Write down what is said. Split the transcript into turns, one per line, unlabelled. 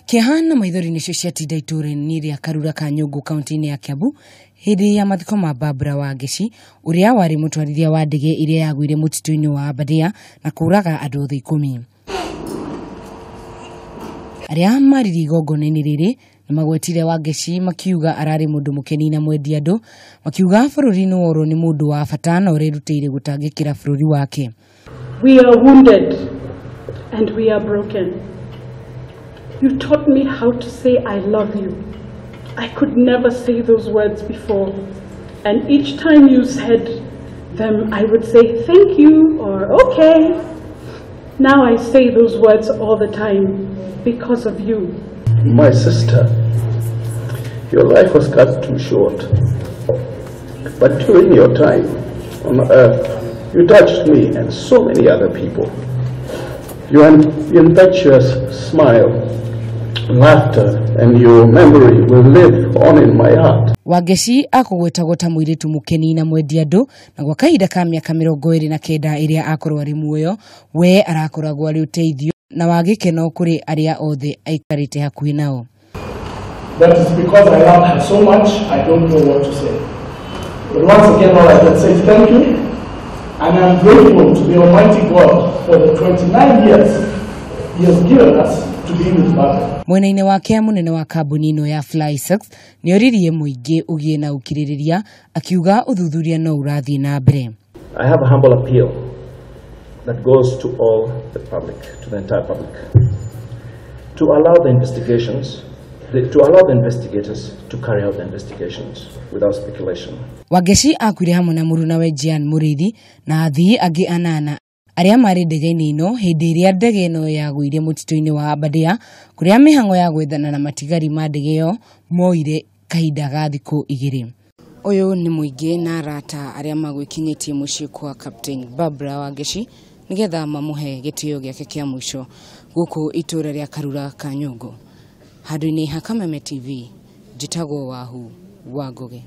Kihana maithori nicio ciatinda itura-ini ria Karura ka Nyungu kaunti-ini ya Kiambu hindi ya mathiko ma Barbra Wangeci uria wari mutwarithia wa ndege iria yakuuire mutitu-ini wa Aberdare na kuraga andu 10. Aria mariri igongona-ini riri nimagwetire Wangechi makiuga arari mundu mukeni na mwendi andu, makiuga bururi ni woro ni mundu wa bata na urirutire gutangikira bururi wake.
We are wounded and we are broken. You taught me how to say I love you. I could never say those words before. And each time you said them, I would say thank you or okay. Now I say those words all the time because of you.
My sister, your life was cut too short. But during your time on earth, you touched me and so many other people. Your impetuous smile, laughter, and your memory will live on in my heart.
Wangechi akugwetagwo ta muiritu mukeni na mwendi andu na gwa kahinda ka miaka 29 iria akorwo ari muoyo, we arakoragwo ari uteithio na wagikeno kuri aria othe aikarite hakuhi nao.
That is because I love her so much, I don't know what to say. But once again, all I can say is thank you, and I'm grateful to the Almighty God for the 29 years He has given us to be with Barbra.
Mwena-ini wake munene wa kambuni ino ya Fly Sax nioririe muingi ugie na ukiririria akiuga uthuthuria no urathie na mbere.
I have a humble appeal that goes to all the public, to the entire public, to allow the investigators to carry out the investigations without speculation.
Wangechi akuire hamwe na murunawe Jean Muriithi na athii angi 8 aria mari ndege-ini ino hindi iria ndege ino yakuuire mutitu-ini wa Aberdare kuria mihango ya gwethana na matigari ma ndege yo moire kahinda ga thiku 2. Uyu ni muingi na arata aria magwikinyitie mucii kwa Captain Barbra Wangeci nigetha mamuhe gitio giake kia mwisho guku itura ria Karura ka Nyungu. Handu-ini ha Kameme TV, njitagwo Wahu Wangoge.